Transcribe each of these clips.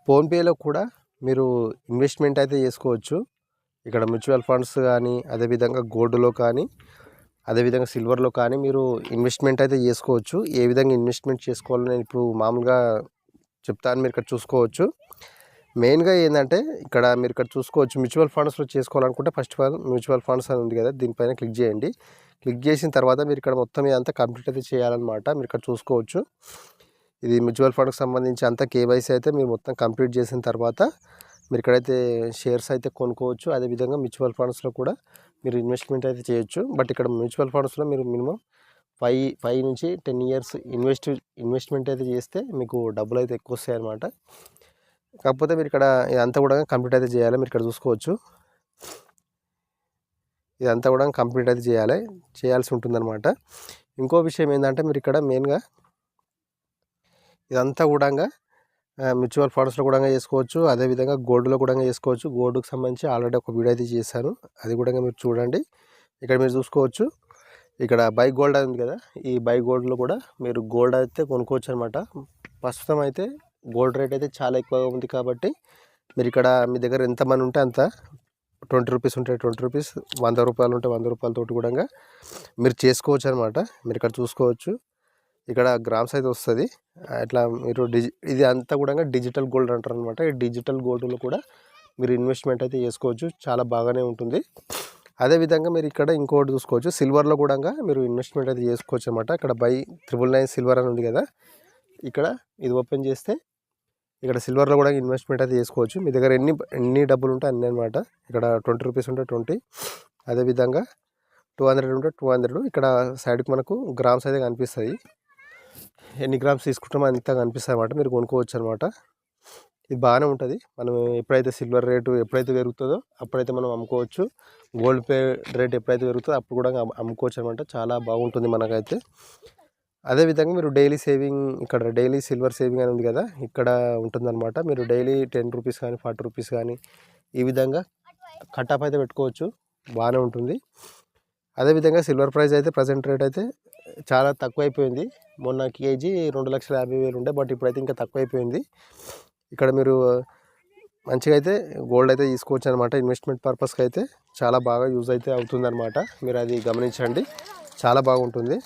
ఫోన్‌పేలో కూడా మీరు ఇన్వెస్ట్‌మెంట్ అయితే చేసుకోవచ్చు. ఇక్కడ మ్యూచువల్ ఫండ్స్ కానీ, అదేవిధంగా గోల్డ్‌లో కానీ, అదేవిధంగా సిల్వర్‌లో కానీ మీరు ఇన్వెస్ట్‌మెంట్ అయితే చేసుకోవచ్చు. ఏ విధంగా ఇన్వెస్ట్‌మెంట్ చేసుకోవాలో నేను ఇప్పుడు మామూలుగా చెప్తాను. మీరు ఇక్కడ చూసుకోవచ్చు. మెయిన్‌గా ఏందంటే ఇక్కడ మీరు ఇక్కడ చూసుకోవచ్చు. మ్యూచువల్ ఫండ్స్‌లో చేసుకోవాలనుకుంటే first of all mutual funds అని ఉంది కదా! దీనిపైన క్లిక్ చేయండి. క్లిక్ చేసిన తర్వాత మీరు ఇక్కడ మొత్తం ఇదంతా కంప్లీట్ అయితే చేయాలన్నమాట. మీరు ఇక్కడ చూసుకోవచ్చు. ఇది మ్యూచువల్ ఫండ్‌కి సంబంధించి అంతా కేవైసీ అయితే మీరు మొత్తం కంప్లీట్ చేసిన తర్వాత మీరు ఇక్కడైతే షేర్స్ అయితే కొనుక్కోవచ్చు. అదేవిధంగా మ్యూచువల్ ఫండ్స్‌లో కూడా మీరు ఇన్వెస్ట్‌మెంట్ అయితే చేయొచ్చు. బట్ ఇక్కడ మ్యూచువల్ ఫండ్స్‌లో మీరు మినిమమ్ 5 నుంచి 10 ఇయర్స్ ఇన్వెస్ట్‌మెంట్ అయితే చేస్తే మీకు డబ్బులైతే ఎక్కువొస్తాయన్నమాట. కాకపోతే మీరు ఇక్కడ ఇదంతా కూడా కంప్లీట్ అయితే చేయాలి. మీరు ఇక్కడ చూసుకోవచ్చు. ఇదంతా కూడా కంప్లీట్ అయితే చేయాల్సి ఉంటుందన్నమాట. ఇంకో విషయం ఏందంటే మీరు ఇక్కడ మెయిన్‌గా ఇదంతా కూడంగా మ్యూచువల్ ఫండ్స్‌లో కూడా చేసుకోవచ్చు. అదేవిధంగా గోల్డ్‌లో కూడా చేసుకోవచ్చు. గోల్డ్‌కి సంబంధించి ఆల్రెడీ ఒక వీడియో అయితే చేశాను. అది కూడా మీరు చూడండి. ఇక్కడ మీరు చూసుకోవచ్చు. ఇక్కడ బై గోల్డ్ అని ఉంది కదా! ఈ బై గోల్డ్‌లో కూడా మీరు గోల్డ్ అయితే కొనుక్కోవచ్చు అనమాట. ప్రస్తుతం అయితే గోల్డ్ రేట్ అయితే చాలా ఎక్కువగా ఉంది కాబట్టి మీరు ఇక్కడ మీ దగ్గర ఎంత మనీ ఉంటే అంత ₹20 ఉంటే ₹20, ₹100 ఉంటే ₹100 తోటి కూడా మీరు చేసుకోవచ్చు అనమాట. మీరు ఇక్కడ చూసుకోవచ్చు. ఇక్కడ గ్రామ్స్ అయితే వస్తుంది. అట్లా మీరు ఇది అంతా కూడా డిజిటల్ గోల్డ్ అంటారనమాట. ఈ డిజిటల్ గోల్డ్లో కూడా మీరు ఇన్వెస్ట్మెంట్ అయితే చేసుకోవచ్చు. చాలా బాగానే ఉంటుంది. అదేవిధంగా మీరు ఇక్కడ ఇంకోటి చూసుకోవచ్చు. సిల్వర్లో కూడా మీరు ఇన్వెస్ట్మెంట్ అయితే చేసుకోవచ్చు అనమాట. ఇక్కడ బై 999 సిల్వర్ అని ఉంది కదా! ఇక్కడ ఇది ఓపెన్ చేస్తే ఇక్కడ సిల్వర్లో కూడా ఇన్వెస్ట్మెంట్ అయితే చేసుకోవచ్చు. మీ దగ్గర ఎన్ని డబ్బులు ఉంటే అన్నీ అనమాట. ఇక్కడ ₹20 ఉంటే 20, అదేవిధంగా 200 ఉంటే 200. ఇక్కడ సైడ్కి మనకు గ్రామ్స్ అయితే కనిపిస్తాయి. ఎన్ని గ్రామ్స్ తీసుకుంటామో అంత కనిపిస్తాయి అన్నమాట. మీరు కొనుక్కోవచ్చు అనమాట. ఇది బాగానే ఉంటుంది. మనం ఎప్పుడైతే సిల్వర్ రేటు ఎప్పుడైతే పెరుగుతుందో అప్పుడైతే మనం అమ్ముకోవచ్చు. గోల్డ్ రేట్ ఎప్పుడైతే పెరుగుతుందో అప్పుడు కూడా అమ్ముకోవచ్చు అనమాట. చాలా బాగుంటుంది మనకైతే. అదేవిధంగా మీరు డైలీ సేవింగ్ ఇక్కడ డైలీ సిల్వర్ సేవింగ్ అని ఉంది కదా! ఇక్కడ ఉంటుందన్నమాట. మీరు డైలీ ₹10 కానీ ₹40 కానీ ఈ విధంగా కట్ ఆఫ్ అయితే పెట్టుకోవచ్చు. బాగానే ఉంటుంది. అదేవిధంగా సిల్వర్ ప్రైస్ అయితే ప్రజెంట్ రేట్ అయితే చాలా తక్కువైపోయింది. మొన్న కేజీ 2,50,000 ఉండే. బట్ ఇప్పుడైతే ఇంకా తక్కువైపోయింది. ఇక్కడ మీరు మంచిగా అయితే గోల్డ్ అయితే తీసుకోవచ్చు అనమాట. ఇన్వెస్ట్మెంట్ పర్పస్కి అయితే చాలా బాగా యూజ్ అయితే అవుతుందన్నమాట. మీరు అది గమనించండి. చాలా బాగుంటుంది.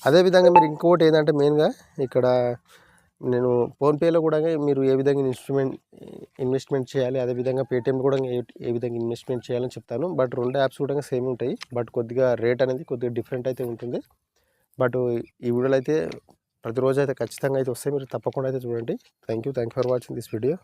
అదేవిధంగా మీరు ఇంకోటి ఏంటంటే మెయిన్గా ఇక్కడ నేను ఫోన్పేలో కూడా మీరు ఏ విధంగా ఇన్వెస్ట్మెంట్ చేయాలి, అదేవిధంగా పేటీఎంలో కూడా ఏ విధంగా ఇన్వెస్ట్మెంట్ చేయాలని చెప్తాను. బట్ 2 యాప్స్ కూడా సేమ్ ఉంటాయి. బట్ కొద్దిగా రేట్ అనేది కొద్దిగా డిఫరెంట్ అయితే ఉంటుంది. బట్ ఈ వీడియోలో అయితే ప్రతిరోజు అయితే ఖచ్చితంగా అయితే వస్తాయి. మీరు తప్పకుండా అయితే చూడండి. Thank you for watching this video.